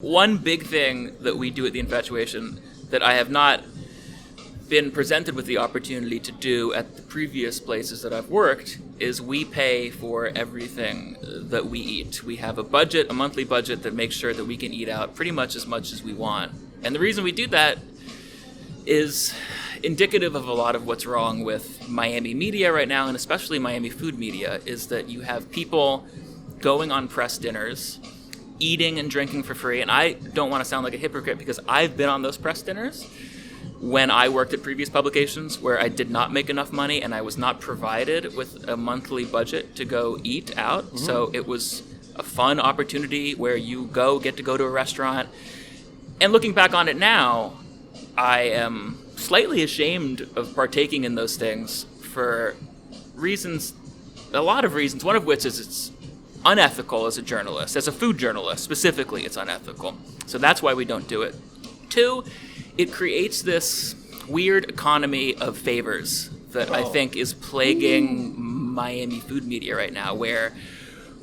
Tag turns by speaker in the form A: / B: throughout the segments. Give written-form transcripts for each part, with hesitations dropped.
A: One big thing that we do at the Infatuation that I have not been presented with the opportunity to do at the previous places that I've worked is we pay for everything that we eat. We have a monthly budget that makes sure that we can eat out pretty much as we want. And the reason we do that is indicative of a lot of what's wrong with Miami media right now, and especially Miami food media, is that you have people going on press dinners, eating and drinking for free. And I don't want to sound like a hypocrite because I've been on those press dinners when I worked at previous publications where I did not make enough money and I was not provided with a monthly budget to go eat out. Mm-hmm. So it was a fun opportunity where you get to go to a restaurant. And looking back on it now, I am slightly ashamed of partaking in those things for a lot of reasons, one of which is it's unethical as a journalist. As a food journalist, specifically, it's unethical. So that's why we don't do it. 2, it creates this weird economy of favors that I think is plaguing Miami food media right now, where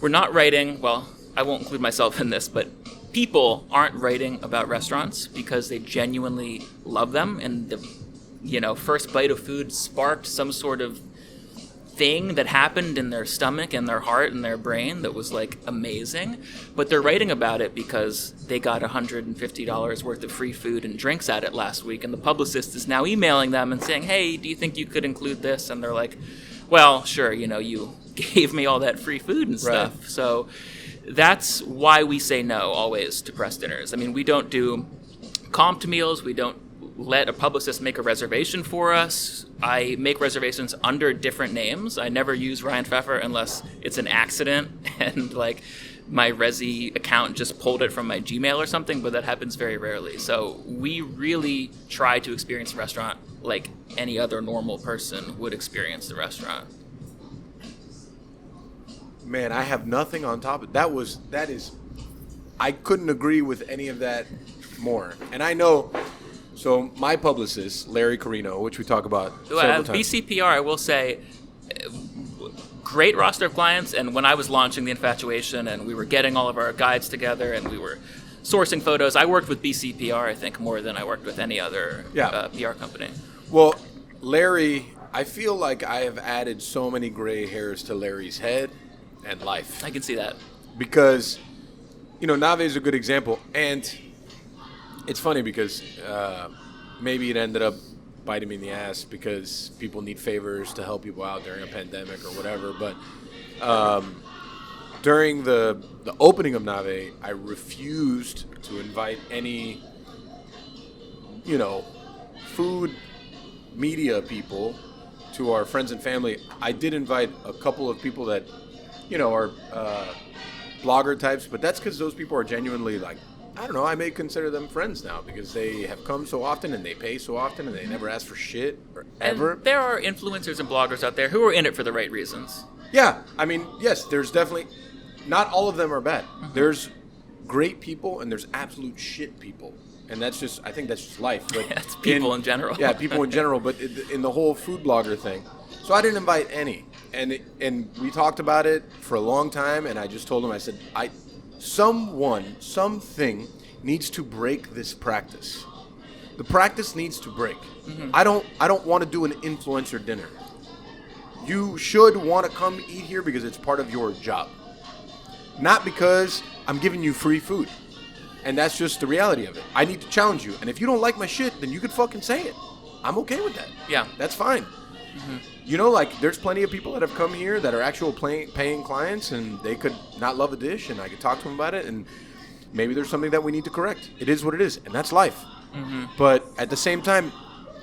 A: we're not writing, well, I won't include myself in this, but people aren't writing about restaurants because they genuinely love them, and the first bite of food sparked some sort of thing that happened in their stomach and their heart and their brain that was like amazing, but they're writing about it because they got $150 worth of free food and drinks at it last week, and the publicist is now emailing them and saying, hey, do you think you could include this? And they're like, well, sure, you gave me all that free food and stuff. Right. So that's why we say no always to press dinners. I mean, we don't do comped meals. We don't let a publicist make a reservation for us. I make reservations under different names. I never use Ryan Pfeffer unless it's an accident and like my Resi account just pulled it from my Gmail or something, but that happens very rarely. So we really try to experience the restaurant like any other normal person would experience the restaurant.
B: Man, I have nothing on top of that is I couldn't agree with any of that more. And I know. So my publicist, Larry Carino, which we talk about several times.
A: BCPR, I will say, great roster of clients. And when I was launching the Infatuation and we were getting all of our guides together and we were sourcing photos, I worked with BCPR, I think, more than I worked with any other PR company.
B: Well, Larry, I feel like I have added so many gray hairs to Larry's head and life.
A: I can see that.
B: Because, Nave is a good example. And it's funny because maybe it ended up biting me in the ass because people need favors to help people out during a pandemic or whatever. But during the opening of Nave, I refused to invite any, food media people to our friends and family. I did invite a couple of people that, are blogger types, but that's because those people are genuinely like, I don't know, I may consider them friends now because they have come so often and they pay so often and they never ask for shit or ever.
A: And there are influencers and bloggers out there who are in it for the right reasons.
B: Yeah, I mean, yes, there's definitely, not all of them are bad. Mm-hmm. There's great people and there's absolute shit people. And I think that's just life. But
A: it's people in general.
B: Yeah, people in general, but in the whole food blogger thing. So I didn't invite any. And we talked about it for a long time and I just told them, I said, something needs to break this practice. The practice needs to break. Mm-hmm. I don't want to do an influencer dinner. You should want to come eat here because it's part of your job. Not because I'm giving you free food. And that's just the reality of it. I need to challenge you. And if you don't like my shit, then you could fucking say it. I'm okay with that.
A: Yeah.
B: That's fine. Mm-hmm. There's plenty of people that have come here that are actual paying clients, and they could not love a dish, and I could talk to them about it, and maybe there's something that we need to correct. It is what it is, and that's life. Mm-hmm. But at the same time,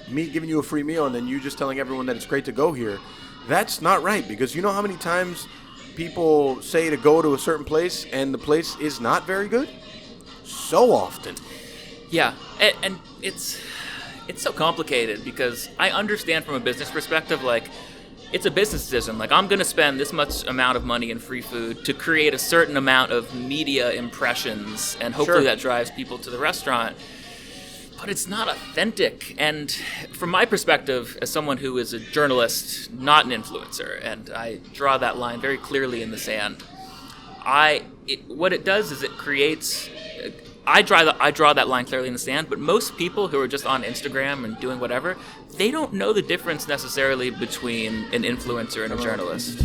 B: me giving you a free meal and then you just telling everyone that it's great to go here, that's not right, because you know how many times people say to go to a certain place, and the place is not very good? So often.
A: Yeah, and it's so complicated because I understand from a business perspective, like, it's a business decision. Like, I'm going to spend this much amount of money in free food to create a certain amount of media impressions, and hopefully that drives people to the restaurant. But it's not authentic. And from my perspective, as someone who is a journalist, not an influencer, and I draw that line very clearly in the sand, what it does is it creates I draw that line clearly in the sand, but most people who are just on Instagram and doing whatever, they don't know the difference necessarily between an influencer and a journalist.